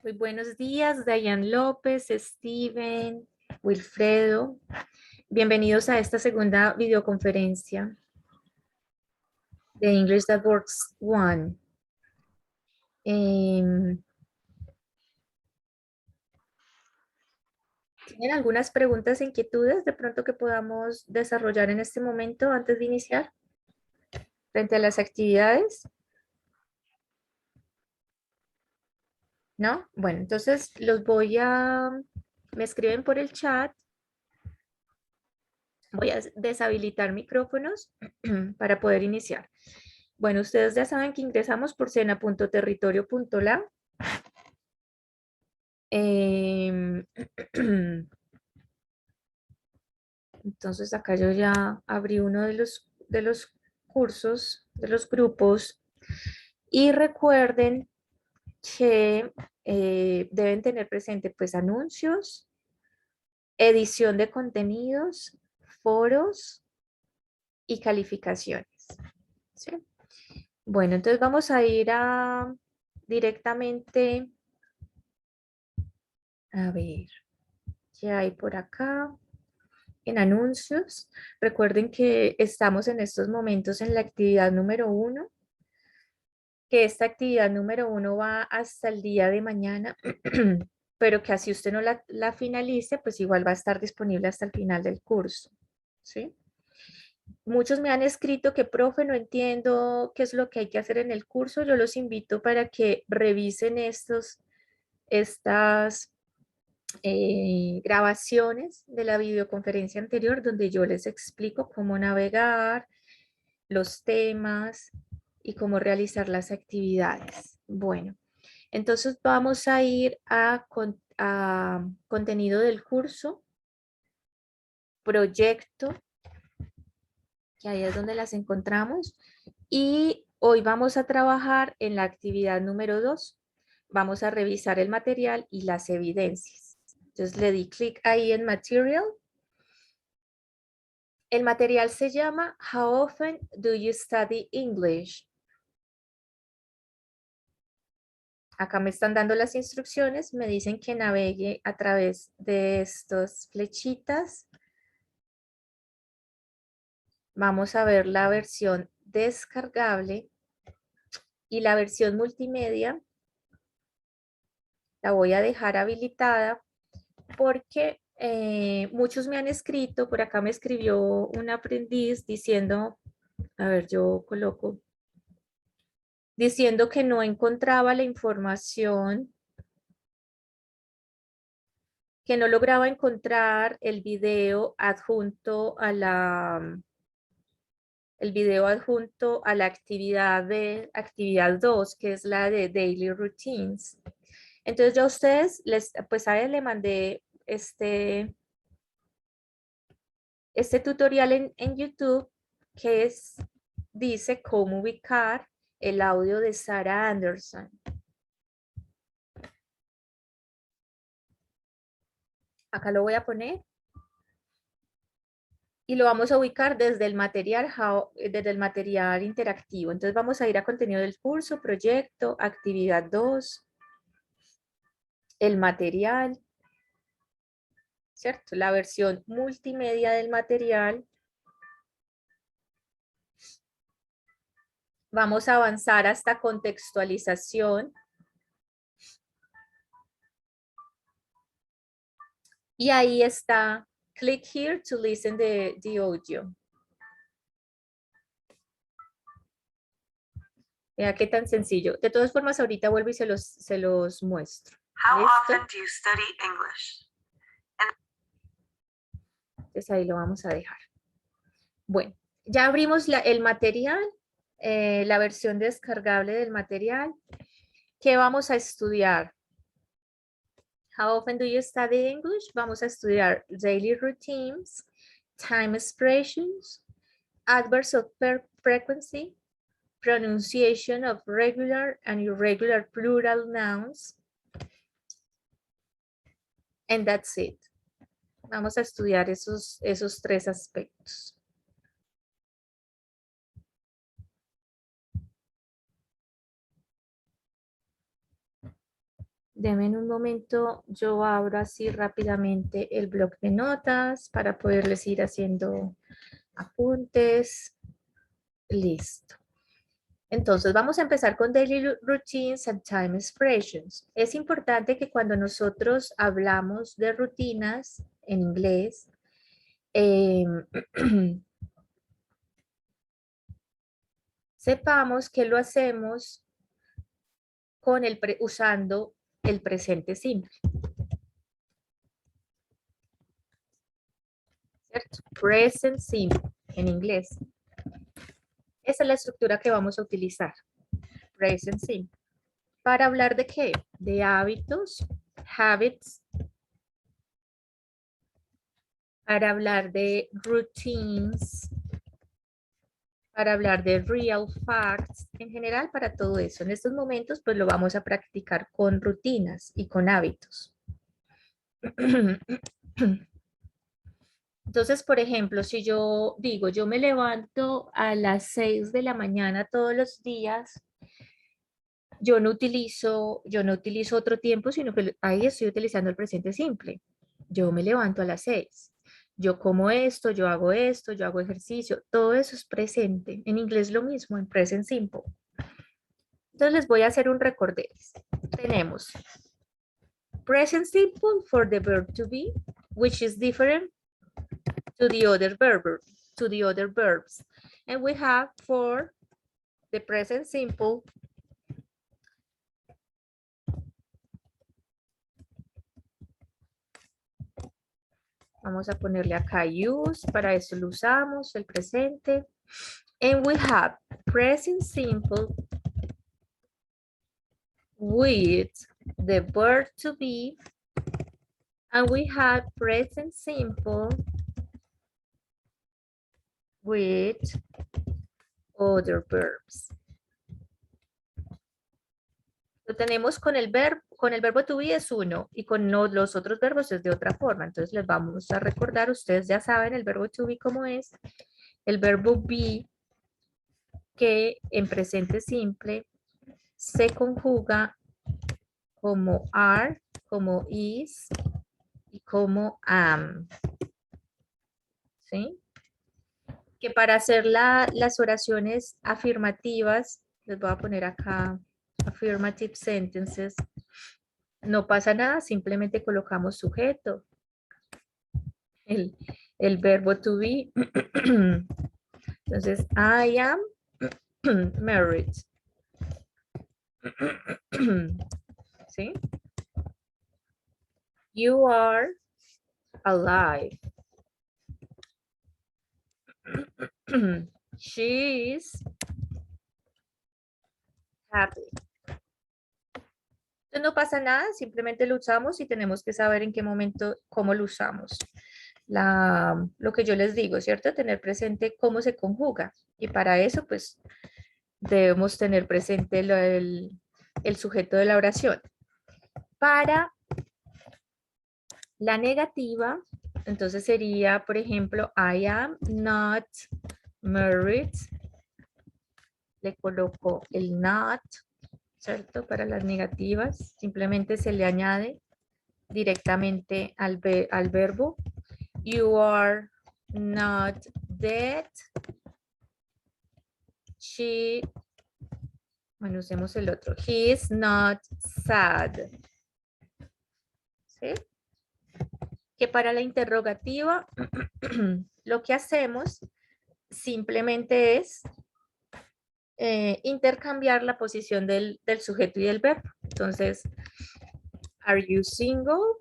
Muy buenos días, Dayan López, Steven, Wilfredo. Bienvenidos a esta segunda videoconferencia de English That Works One. ¿Tienen algunas preguntas e inquietudes de pronto que podamos desarrollar en este momento antes de iniciar frente a las actividades? ¿No? Bueno, entonces me escriben por el chat. Voy a deshabilitar micrófonos para poder iniciar. Bueno, ustedes ya saben que ingresamos por sena.territorio.la. Entonces acá yo ya abrí uno de los cursos, de los grupos. Y recuerden que deben tener presente pues anuncios, edición de contenidos, foros y calificaciones. ¿Sí? Bueno, entonces vamos a ir directamente a ver qué hay por acá en anuncios. Recuerden que estamos en estos momentos en la actividad número 1, que esta actividad número 1 va hasta el día de mañana, pero que así usted no la finalice, pues igual va a estar disponible hasta el final del curso. ¿Sí? Muchos me han escrito que, profe, no entiendo qué es lo que hay que hacer en el curso. Yo los invito para que revisen estas grabaciones de la videoconferencia anterior donde yo les explico cómo navegar, los temas y cómo realizar las actividades. Bueno, entonces vamos a ir a contenido del curso, proyecto, que ahí es donde las encontramos. Y hoy vamos a trabajar en la actividad número 2. Vamos a revisar el material y las evidencias. Entonces le di clic ahí en Material. El material se llama How often do you study English? Acá me están dando las instrucciones, me dicen que navegue a través de estas flechitas. Vamos a ver la versión descargable y la versión multimedia. La voy a dejar habilitada porque muchos me han escrito, por acá me escribió un aprendiz diciendo, a ver, yo coloco, diciendo que no encontraba la información, que no lograba encontrar el video adjunto a la actividad de actividad 2, que es la de Daily Routines. Entonces yo a ustedes, pues a él le mandé este tutorial en YouTube que dice cómo ubicar el audio de Sarah Anderson. Acá lo voy a poner. Y lo vamos a ubicar desde el material interactivo. Entonces vamos a ir a contenido del curso, proyecto, actividad 2, el material, ¿cierto? La versión multimedia del material. Vamos a avanzar hasta contextualización. Y ahí está, click here to listen the audio. Vea qué tan sencillo. De todas formas, ahorita vuelvo y se los muestro. How ¿Listo? often do you study English? Entonces ahí lo vamos a dejar. Bueno, ya abrimos el material, la versión descargable del material. ¿Qué vamos a estudiar? How often do you study English? Vamos a estudiar daily routines, time expressions, adverbs of frequency, pronunciation of regular and irregular plural nouns, and that's it. Vamos a estudiar esos 3 aspectos. Deme un momento, yo abro así rápidamente el bloc de notas para poderles ir haciendo apuntes. Listo. Entonces vamos a empezar con daily routines and time expressions. Es importante que cuando nosotros hablamos de rutinas en inglés, sepamos que lo hacemos con usando el presente simple, ¿cierto? Present simple en inglés. Esa es la estructura que vamos a utilizar. Present simple. ¿Para hablar de qué? De hábitos, habits. Para hablar de routines. Para hablar de real facts. En general, para todo eso. En estos momentos, pues lo vamos a practicar con rutinas y con hábitos. Entonces, por ejemplo, si yo digo, yo me levanto a las 6 de la mañana todos los días, yo no utilizo otro tiempo, sino que ahí estoy utilizando el presente simple. Yo me levanto a las 6. Yo como esto, yo hago ejercicio, todo eso es presente. En inglés lo mismo, en present simple. Entonces les voy a hacer un recorderis. Tenemos present simple for the verb to be, which is different to the other verbs. And we have for the present simple vamos a ponerle acá use, para eso lo usamos, el presente. And we have present simple with the verb to be. And we have present simple with other verbs. Lo tenemos con el verbo to be es uno y con los otros verbos es de otra forma. Entonces les vamos a recordar, ustedes ya saben el verbo to be cómo es. El verbo be que en presente simple se conjuga como are, como is y como am. ¿Sí? Que para hacer las oraciones afirmativas, les voy a poner acá affirmative sentences, no pasa nada, simplemente colocamos sujeto, el verbo to be. Entonces, I am married. ¿Sí? You are alive. She is happy. Entonces no pasa nada, simplemente lo usamos y tenemos que saber en qué momento, cómo lo usamos. Lo que yo les digo, ¿cierto? Tener presente cómo se conjuga. Y para eso, pues, debemos tener presente el sujeto de la oración. Para la negativa, entonces sería, por ejemplo, I am not married. Le coloco el not, ¿cierto? Para las negativas, simplemente se le añade directamente al verbo. You are not dead. Bueno, usemos el otro. He is not sad. ¿Sí? Que para la interrogativa, lo que hacemos simplemente es intercambiar la posición del sujeto y del verbo. Entonces, are you single?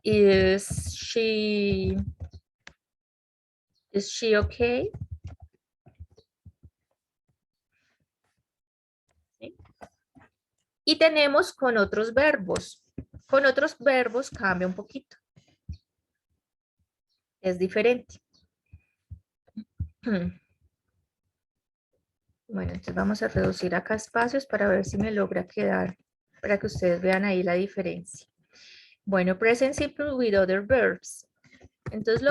Is she okay? ¿Sí? Y tenemos con otros verbos. Con otros verbos cambia un poquito. Es diferente. Bueno, entonces vamos a reducir acá espacios para ver si me logra quedar, para que ustedes vean ahí la diferencia. Bueno, present simple with other verbs. Entonces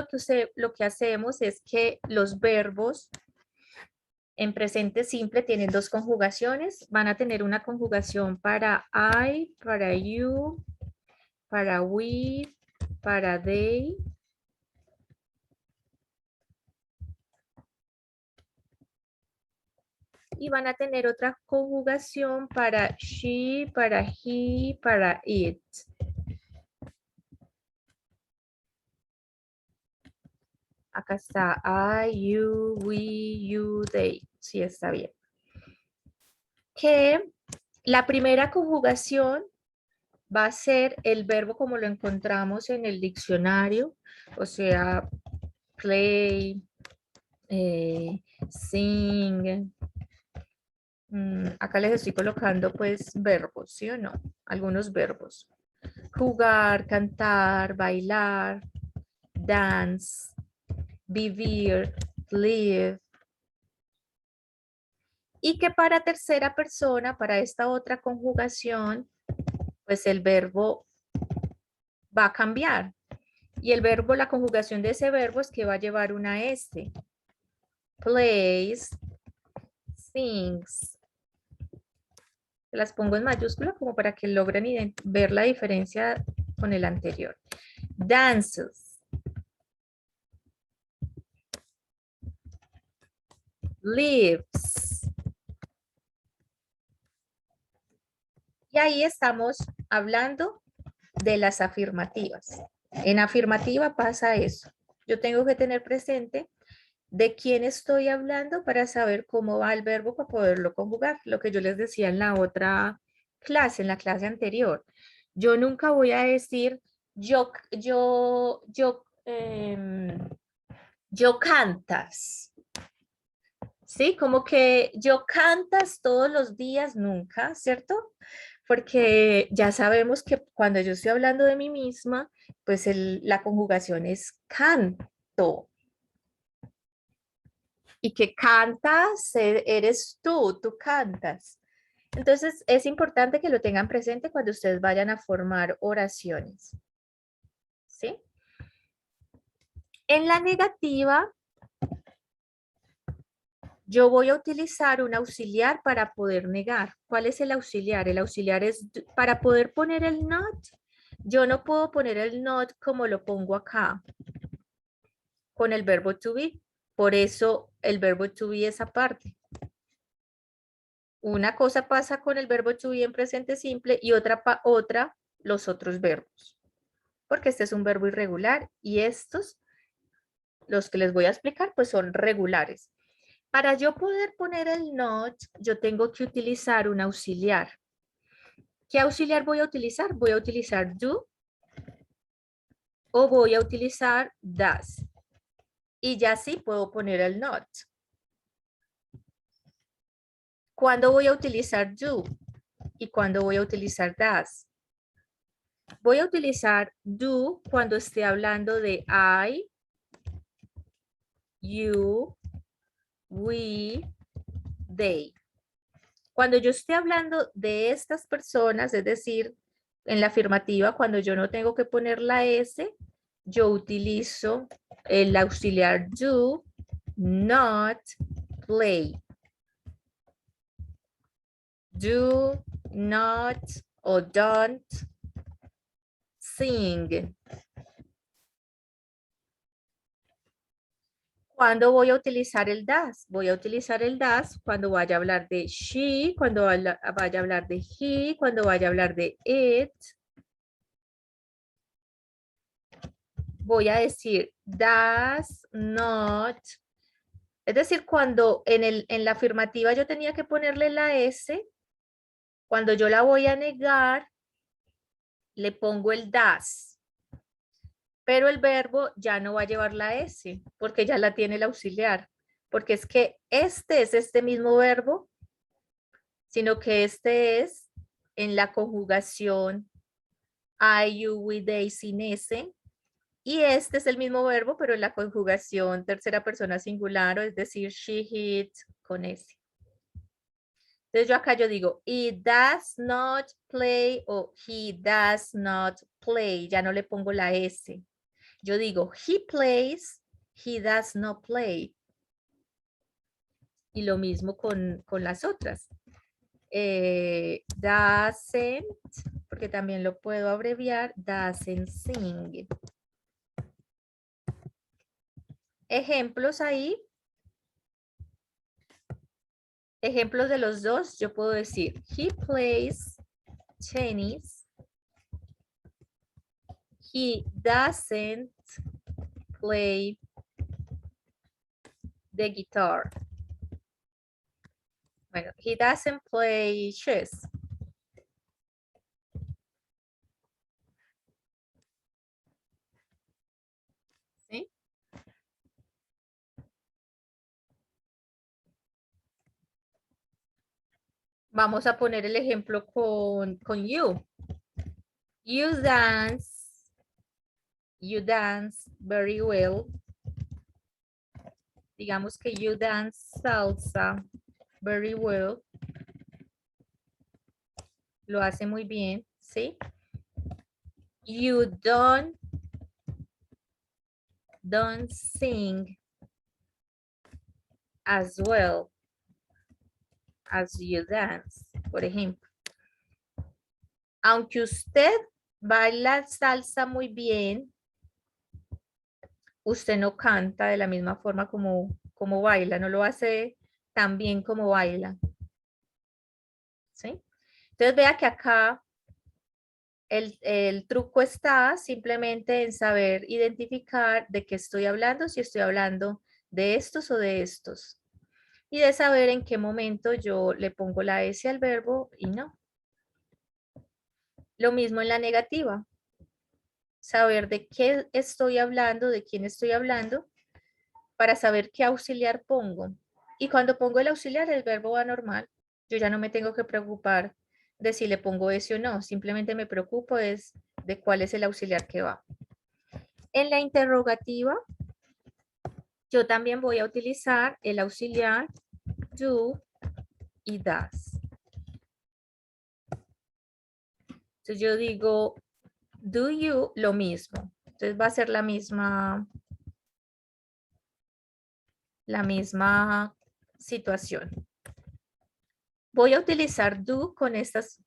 lo que hacemos es que los verbos En presente simple tienen dos conjugaciones. Van a tener una conjugación para I, para you, para we, para they. Y van a tener otra conjugación para she, para he, para it. Acá está I, you, we, you, they. Sí, está bien. Que la primera conjugación va a ser el verbo como lo encontramos en el diccionario, o sea, play, sing. Acá les estoy colocando pues verbos, ¿sí o no? Algunos verbos. Jugar, cantar, bailar, dance, vivir, live. Y que para tercera persona, para esta otra conjugación, pues el verbo va a cambiar. Y el verbo, la conjugación de ese verbo es que va a llevar una S. Plays, sings. Las pongo en mayúscula como para que logren ver la diferencia con el anterior. Dances. Lives. Y ahí estamos hablando de las afirmativas. En afirmativa pasa eso. Yo tengo que tener presente de quién estoy hablando para saber cómo va el verbo para poderlo conjugar. Lo que yo les decía en la otra clase, en la clase anterior. Yo nunca voy a decir yo cantas. ¿Sí? Como que yo cantas todos los días, nunca, ¿cierto? Porque ya sabemos que cuando yo estoy hablando de mí misma, pues la conjugación es canto. Y que cantas, eres tú cantas. Entonces, es importante que lo tengan presente cuando ustedes vayan a formar oraciones. ¿Sí? En la negativa, yo voy a utilizar un auxiliar para poder negar. ¿Cuál es el auxiliar? El auxiliar es para poder poner el not. Yo no puedo poner el not como lo pongo acá, con el verbo to be. Por eso el verbo to be es aparte. Una cosa pasa con el verbo to be en presente simple y otra los otros verbos. Porque este es un verbo irregular y estos, los que les voy a explicar, pues son regulares. Para yo poder poner el not, yo tengo que utilizar un auxiliar. ¿Qué auxiliar voy a utilizar? Voy a utilizar do o voy a utilizar does. Y ya sí puedo poner el not. ¿Cuándo voy a utilizar do? ¿Y cuándo voy a utilizar does? Voy a utilizar do cuando esté hablando de I, you, we, they. Cuando yo esté hablando de estas personas, es decir, en la afirmativa, cuando yo no tengo que poner la S, yo utilizo el auxiliar do, not, play. Do, not o don't sing. ¿Cuándo voy a utilizar el does? Voy a utilizar el does cuando vaya a hablar de she, cuando vaya a hablar de he, cuando vaya a hablar de it. Voy a decir does not. Es decir, cuando en la afirmativa yo tenía que ponerle la S, cuando yo la voy a negar, le pongo el does. Pero el verbo ya no va a llevar la S, porque ya la tiene el auxiliar. Porque es que este es este mismo verbo, sino que este es en la conjugación I, you, we, they sin S. Y este es el mismo verbo, pero en la conjugación tercera persona singular, o es decir, she, it, con S. Entonces yo acá yo digo, it does not play o he does not play. Ya no le pongo la S. Yo digo, he plays, he does not play. Y lo mismo con las otras. Doesn't, porque también lo puedo abreviar, doesn't sing. Ejemplos ahí. Ejemplos de los dos, yo puedo decir, he plays tennis. He doesn't play the guitar. Bueno, he doesn't play chess. ¿Sí? Vamos a poner el ejemplo con you. You dance very well. Digamos que you dance salsa very well. Lo hace muy bien, ¿sí? You don't sing as well as you dance, por ejemplo. Aunque usted baila salsa muy bien, usted no canta de la misma forma como baila, no lo hace tan bien como baila. ¿Sí? Entonces vea que acá el truco está simplemente en saber identificar de qué estoy hablando, si estoy hablando de estos o de estos. Y de saber en qué momento yo le pongo la S al verbo y no. Lo mismo en la negativa. Saber de qué estoy hablando, de quién estoy hablando, para saber qué auxiliar pongo. Y cuando pongo el auxiliar, el verbo va normal. Yo ya no me tengo que preocupar de si le pongo ese o no. Simplemente me preocupo es de cuál es el auxiliar que va. En la interrogativa, yo también voy a utilizar el auxiliar do y does. Entonces yo digo, do you, lo mismo. Entonces va a ser la misma situación. Voy a utilizar do con estas.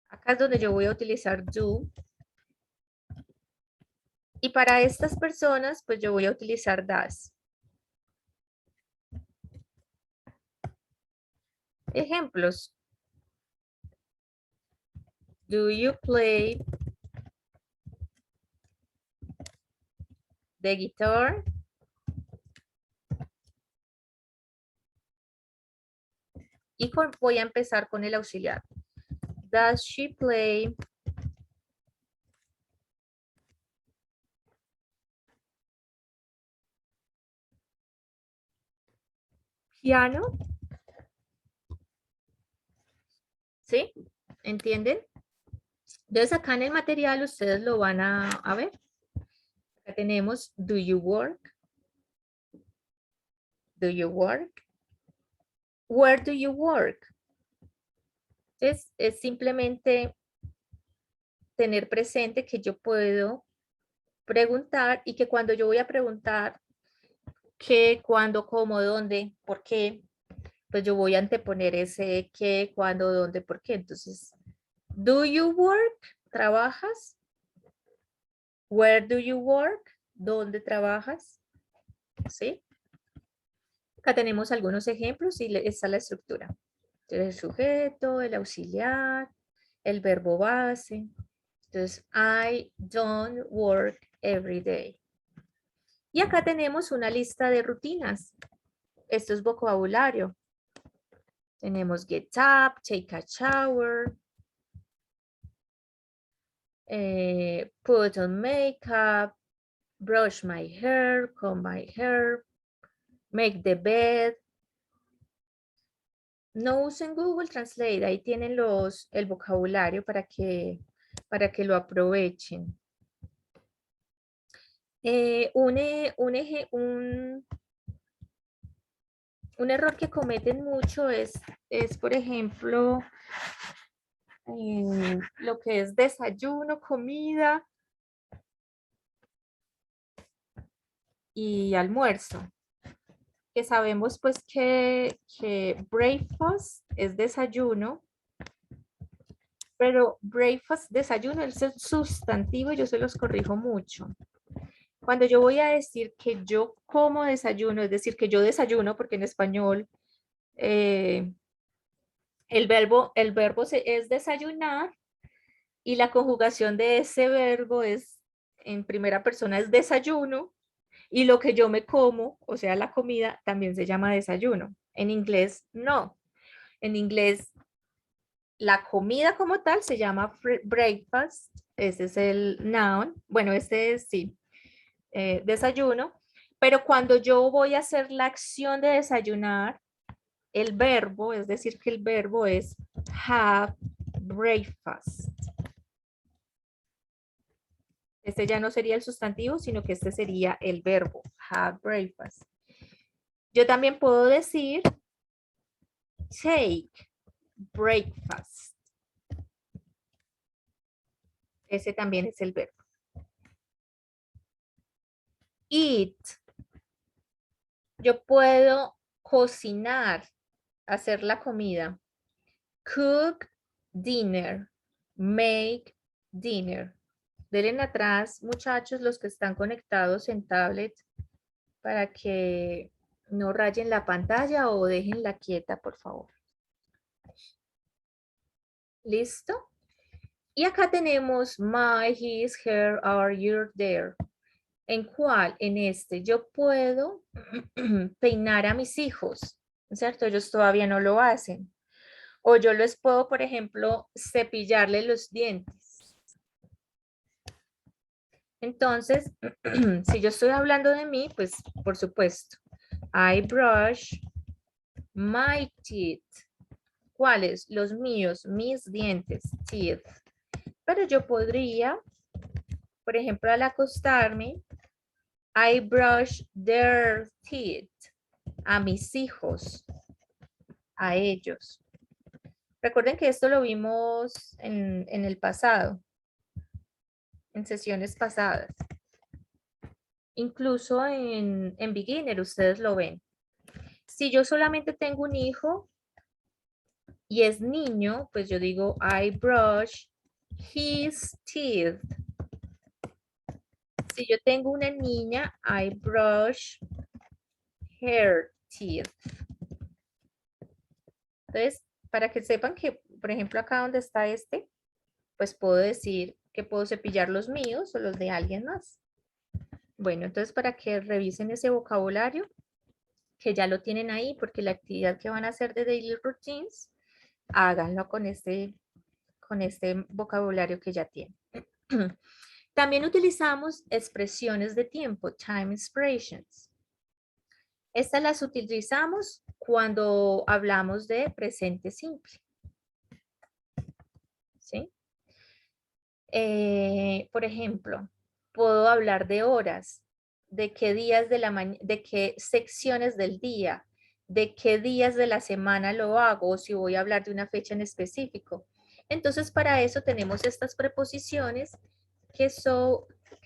Acá es donde yo voy a utilizar do. Y para estas personas, pues yo voy a utilizar does. Ejemplos. Do you play the guitar? Y voy a empezar con el auxiliar. Does she play piano? ¿Sí? ¿Entienden? Entonces acá en el material ustedes lo van a ver. Acá tenemos do you work? Do you work? Where do you work? Entonces es simplemente tener presente que yo puedo preguntar y que cuando yo voy a preguntar qué, cuándo, cómo, dónde, por qué, pues yo voy a anteponer ese qué, cuándo, dónde, por qué. Entonces, do you work? ¿Trabajas? Where do you work? ¿Dónde trabajas? ¿Sí? Acá tenemos algunos ejemplos y está la estructura. Entonces, el sujeto, el auxiliar, el verbo base. Entonces, I don't work every day. Y acá tenemos una lista de rutinas. Esto es vocabulario. Tenemos get up, take a shower, put on makeup, brush my hair, comb my hair, make the bed. No usen Google Translate, ahí tienen el vocabulario para que lo aprovechen. Un error que cometen mucho es por ejemplo, lo que es desayuno, comida y almuerzo. que sabemos pues que breakfast es desayuno, pero breakfast, desayuno, es el sustantivo, yo se los corrijo mucho. Cuando yo voy a decir que yo como desayuno, es decir, que yo desayuno, porque en español eh, es desayunar y la conjugación de ese verbo es en primera persona es desayuno y lo que yo me como, o sea, la comida, también se llama desayuno. En inglés, no. En inglés, la comida como tal se llama breakfast. Ese es el noun. Bueno, este es, sí, desayuno. Pero cuando yo voy a hacer la acción de desayunar, el verbo, es decir, que el verbo es have breakfast. Este ya no sería el sustantivo, sino que este sería el verbo, have breakfast. Yo también puedo decir take breakfast. Ese también es el verbo. Eat. Yo puedo cocinar, hacer la comida. Cook dinner. Make dinner. Denle atrás, muchachos, los que están conectados en tablet para que no rayen la pantalla o déjenla quieta, por favor. ¿Listo? Y acá tenemos my, his, her, are, your, there. ¿En cuál? En este. Yo puedo peinar a mis hijos, ¿cierto? Ellos todavía no lo hacen. O yo les puedo, por ejemplo, cepillarle los dientes. Entonces, si yo estoy hablando de mí, pues, por supuesto, I brush my teeth. ¿Cuáles? Los míos, mis dientes, teeth. Pero yo podría, por ejemplo, al acostarme, I brush their teeth. A mis hijos, a ellos. Recuerden que esto lo vimos en el pasado, en sesiones pasadas. Incluso en beginner ustedes lo ven. Si yo solamente tengo un hijo y es niño, pues yo digo I brush his teeth. Si yo tengo una niña, I brush her teeth. Entonces, para que sepan que, por ejemplo, acá donde está este, pues puedo decir que puedo cepillar los míos o los de alguien más. Bueno, entonces para que revisen ese vocabulario, que ya lo tienen ahí, porque la actividad que van a hacer de Daily Routines, háganlo con este vocabulario que ya tienen. También utilizamos expresiones de tiempo, time expressions. Estas las utilizamos cuando hablamos de presente simple. ¿Sí? Por ejemplo, puedo hablar de horas, de qué días de la mañana, de qué secciones del día, de qué días de la semana lo hago, o si voy a hablar de una fecha en específico. Entonces, para eso tenemos estas preposiciones que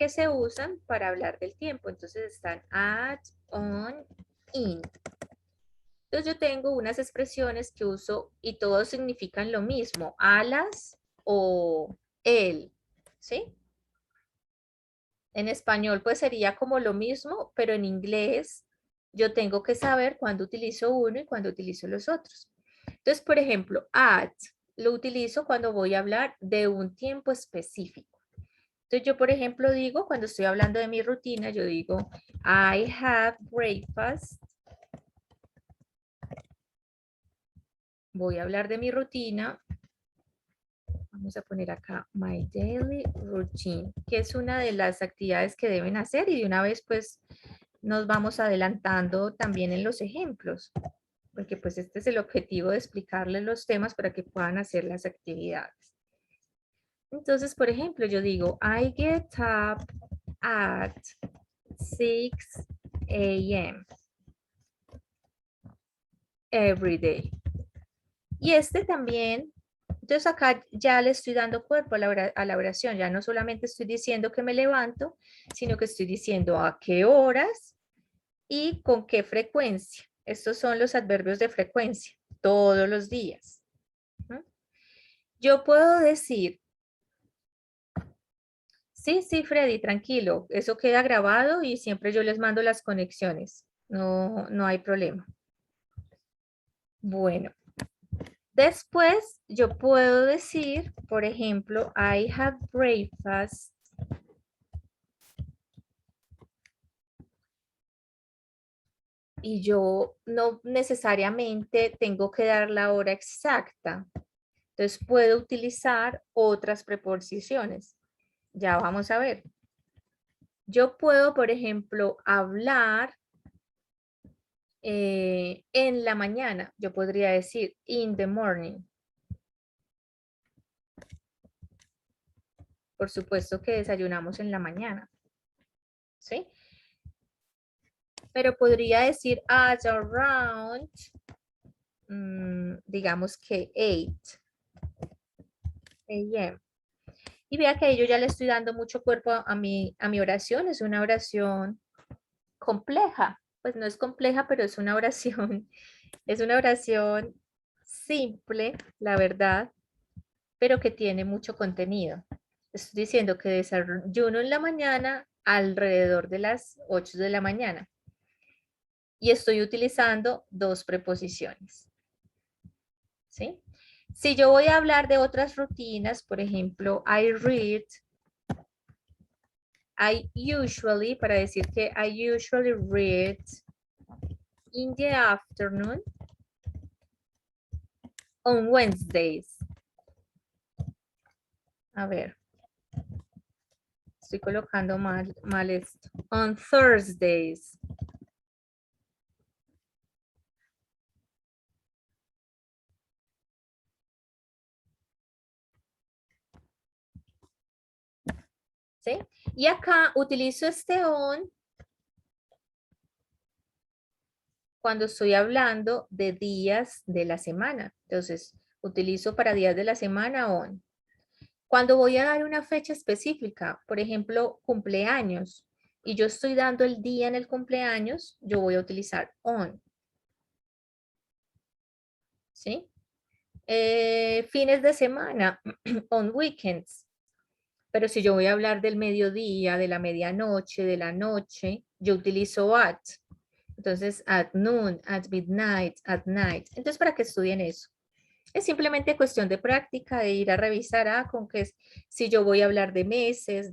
se usan para hablar del tiempo. Entonces están at, on, in. Entonces yo tengo unas expresiones que uso y todos significan lo mismo, a las o el, ¿sí? En español pues sería como lo mismo, pero en inglés yo tengo que saber cuándo utilizo uno y cuándo utilizo los otros. Entonces, por ejemplo, at lo utilizo cuando voy a hablar de un tiempo específico. Entonces yo, por ejemplo, digo, cuando estoy hablando de mi rutina, yo digo, I have breakfast. Voy a hablar de mi rutina. Vamos a poner acá, my daily routine, que es una de las actividades que deben hacer y de una vez pues nos vamos adelantando también en los ejemplos, porque pues este es el objetivo de explicarles los temas para que puedan hacer las actividades. Entonces, por ejemplo, yo digo, I get up at 6 a.m. every day. Y este también, entonces acá ya le estoy dando cuerpo a la oración, ya no solamente estoy diciendo que me levanto, sino que estoy diciendo a qué horas y con qué frecuencia. Estos son los adverbios de frecuencia, todos los días. Yo puedo decir, sí, Freddy, tranquilo, eso queda grabado y siempre yo les mando las conexiones, no hay problema. Bueno, después yo puedo decir, por ejemplo, I had breakfast y yo no necesariamente tengo que dar la hora exacta. Entonces puedo utilizar otras preposiciones. Ya vamos a ver. Yo puedo, por ejemplo, hablar en la mañana. Yo podría decir in the morning. Por supuesto que desayunamos en la mañana. ¿Sí? Pero podría decir at around, digamos que 8 a.m. Y vea que yo ya le estoy dando mucho cuerpo a mi oración. Es una oración compleja. Pues no es compleja, pero es una oración. Es una oración simple, la verdad, pero que tiene mucho contenido. Estoy diciendo que desayuno en la mañana alrededor de las 8 de la mañana. Y estoy utilizando dos preposiciones. ¿Sí? Si yo voy a hablar de otras rutinas, por ejemplo, I read, I usually, para decir que I usually read in the afternoon on Wednesdays. A ver, estoy colocando mal esto. On Thursdays. ¿Sí? Y acá utilizo este on cuando estoy hablando de días de la semana. Entonces, utilizo para días de la semana on. Cuando voy a dar una fecha específica, por ejemplo, cumpleaños, y yo estoy dando el día en el cumpleaños, yo voy a utilizar on. ¿Sí? Fines de semana, on weekends. Pero si yo voy a hablar del mediodía, de la medianoche, de la noche, yo utilizo at. Entonces, at noon, at midnight, at night. Entonces, para que estudien eso. Es simplemente cuestión de práctica, de ir a revisar, con que si yo voy a hablar de meses,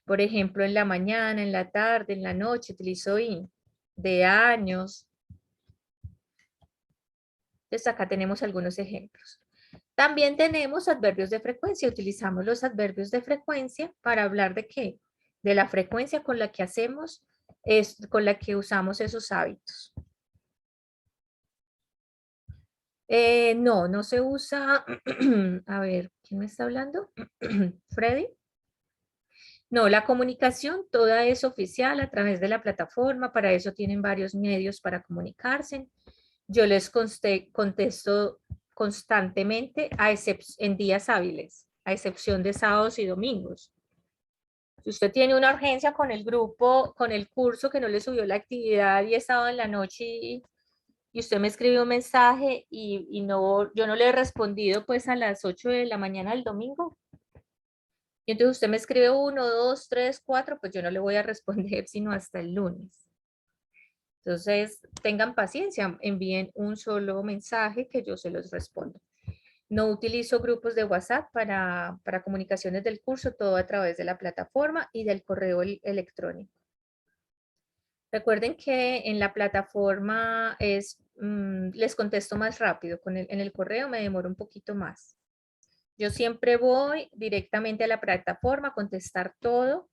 por ejemplo, en la mañana, en la tarde, en la noche, utilizo in, de años. Entonces, acá tenemos algunos ejemplos. También tenemos adverbios de frecuencia. Utilizamos los adverbios de frecuencia para hablar de qué? De la frecuencia con la que hacemos, con la que usamos esos hábitos. No se usa. A ver, ¿quién me está hablando? ¿Freddy? No, la comunicación toda es oficial a través de la plataforma. Para eso tienen varios medios para comunicarse. Yo les contesto constantemente en días hábiles, a excepción de sábados y domingos. Si usted tiene una urgencia con el grupo, con el curso que no le subió la actividad y es sábado en la noche y usted me escribe un mensaje y yo no le he respondido pues a las 8 de la mañana del domingo, y entonces usted me escribe 1, 2, 3, 4, pues yo no le voy a responder sino hasta el lunes. Entonces, tengan paciencia, envíen un solo mensaje que yo se los respondo. No utilizo grupos de WhatsApp para comunicaciones del curso, todo a través de la plataforma y del correo electrónico. Recuerden que en la plataforma les contesto más rápido, en el correo me demoro un poquito más. Yo siempre voy directamente a la plataforma a contestar todo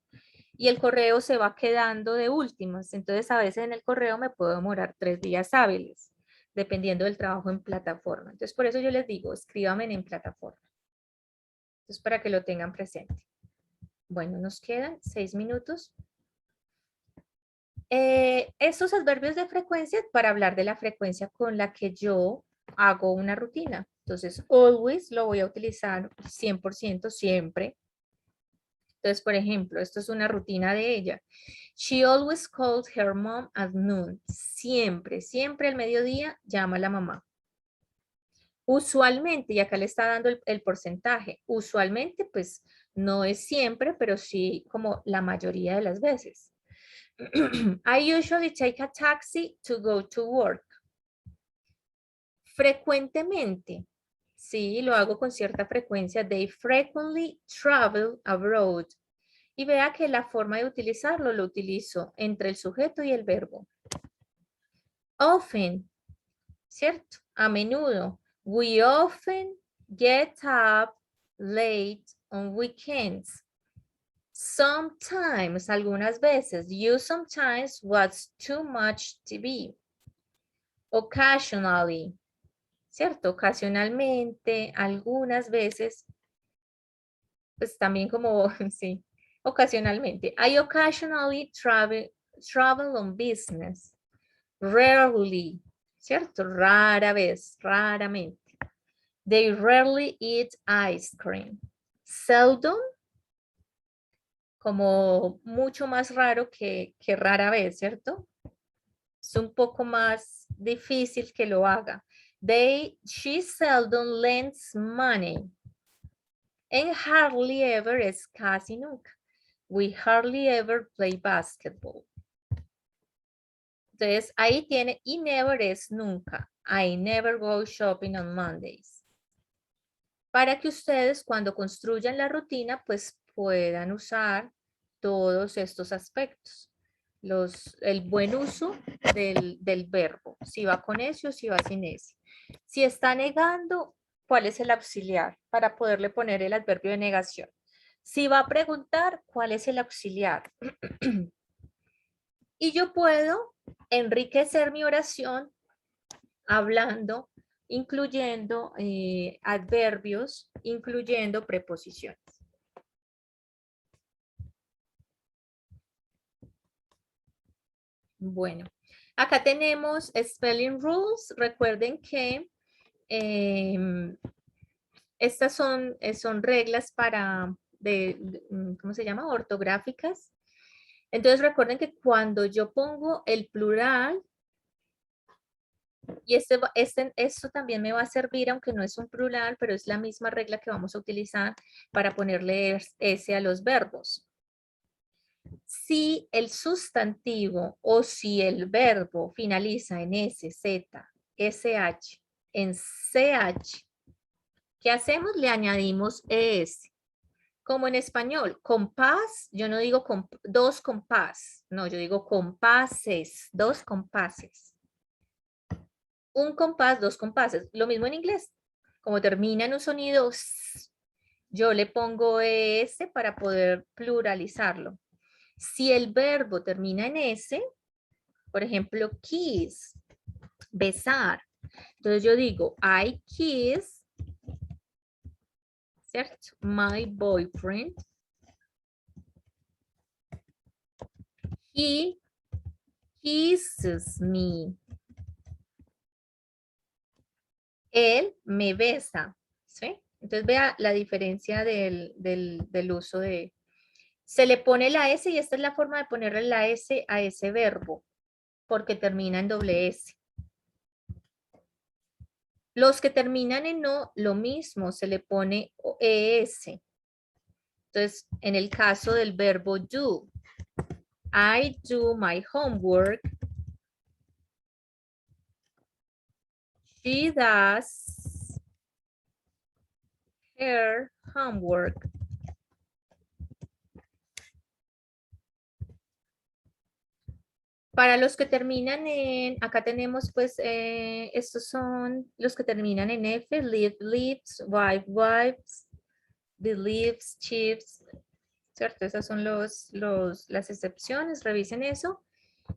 y el correo se va quedando de últimas. Entonces, a veces en el correo me puedo demorar 3 días hábiles, dependiendo del trabajo en plataforma. Entonces, por eso yo les digo, escríbanme en plataforma. Entonces, para que lo tengan presente. Bueno, nos quedan 6 minutos. Estos adverbios de frecuencia para hablar de la frecuencia con la que yo hago una rutina. Entonces, always lo voy a utilizar 100% siempre. Entonces, por ejemplo, esto es una rutina de ella. She always called her mom at noon. Siempre, siempre al mediodía llama a la mamá. Usualmente, y acá le está dando el porcentaje, usualmente pues no es siempre, pero sí como la mayoría de las veces. I usually take a taxi to go to work. Frecuentemente, sí, lo hago con cierta frecuencia. They frequently travel abroad. Y vea que la forma de utilizarlo lo utilizo entre el sujeto y el verbo. Often, ¿cierto? A menudo. We often get up late on weekends. Sometimes, algunas veces. You sometimes watch too much TV. Occasionally, ¿cierto? Ocasionalmente, algunas veces, pues también como, sí, ocasionalmente. I occasionally travel on business. Rarely, ¿cierto? Rara vez, raramente. They rarely eat ice cream. Seldom, como mucho más raro que rara vez, ¿cierto? Es un poco más difícil que lo haga. She seldom lends money. And hardly ever es casi nunca. We hardly ever play basketball. Entonces, ahí tiene, y never es nunca. I never go shopping on Mondays. Para que ustedes cuando construyan la rutina, pues puedan usar todos estos aspectos. El buen uso del verbo. Si va con ese o si va sin ese. Si está negando, ¿cuál es el auxiliar? Para poderle poner el adverbio de negación. Si va a preguntar, ¿cuál es el auxiliar? Y yo puedo enriquecer mi oración hablando, incluyendo adverbios, incluyendo preposiciones. Bueno, acá tenemos spelling rules. Recuerden que estas son reglas para, ¿cómo se llama? Ortográficas. Entonces recuerden que cuando yo pongo el plural, y esto también me va a servir, aunque no es un plural, pero es la misma regla que vamos a utilizar para ponerle S a los verbos. Si el sustantivo o si el verbo finaliza en S, Z, SH, en CH, ¿qué hacemos? Le añadimos ES. Como en español, compás, yo no digo dos compás, no, yo digo compases, dos compases. Un compás, dos compases. Lo mismo en inglés. Como termina en un sonido, yo le pongo ES para poder pluralizarlo. Si el verbo termina en S, por ejemplo, kiss, besar. Entonces yo digo, I kiss, ¿cierto? My boyfriend. He kisses me. Él me besa, ¿sí? Entonces vea la diferencia del uso de... Se le pone la S y esta es la forma de ponerle la S a ese verbo, porque termina en doble S. Los que terminan en O, lo mismo, se le pone ES. Entonces, en el caso del verbo do, I do my homework. She does her homework. Para los que terminan en, acá tenemos pues, estos son los que terminan en F, live, lives, wife, wives, believes, chiefs, ¿cierto? Esas son las excepciones, revisen eso.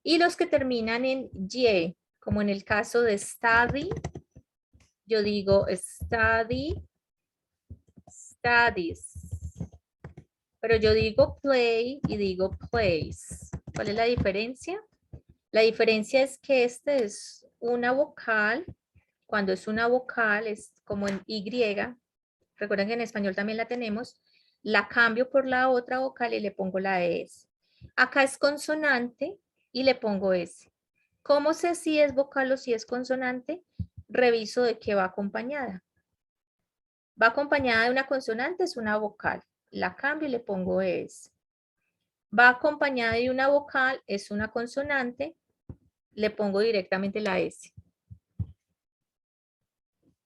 Y los que terminan en Y, como en el caso de study, yo digo study, studies. Pero yo digo play y digo plays. ¿Cuál es la diferencia? La diferencia es que este es una vocal. Cuando es una vocal es como en Y. Recuerden que en español también la tenemos. La cambio por la otra vocal y le pongo la S. Acá es consonante y le pongo S. ¿Cómo sé si es vocal o si es consonante? Reviso de qué va acompañada. Va acompañada de una consonante, es una vocal. La cambio y le pongo S. Va acompañada de una vocal, es una consonante, le pongo directamente la S.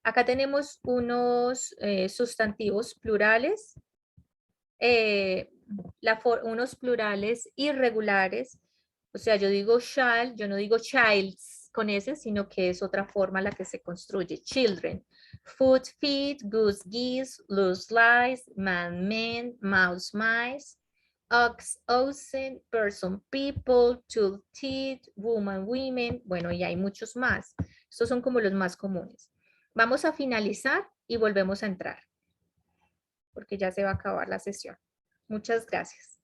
Acá tenemos unos sustantivos plurales, unos plurales irregulares. O sea, yo digo child, yo no digo childs con S, sino que es otra forma la que se construye. Children. Foot, feet, goose, geese, loose, lies, man, men, mouse, mice, ox, oxen, person, people, tool, teeth, woman, women. Bueno, y hay muchos más. Estos son como los más comunes. Vamos a finalizar y volvemos a entrar, porque ya se va a acabar la sesión. Muchas gracias.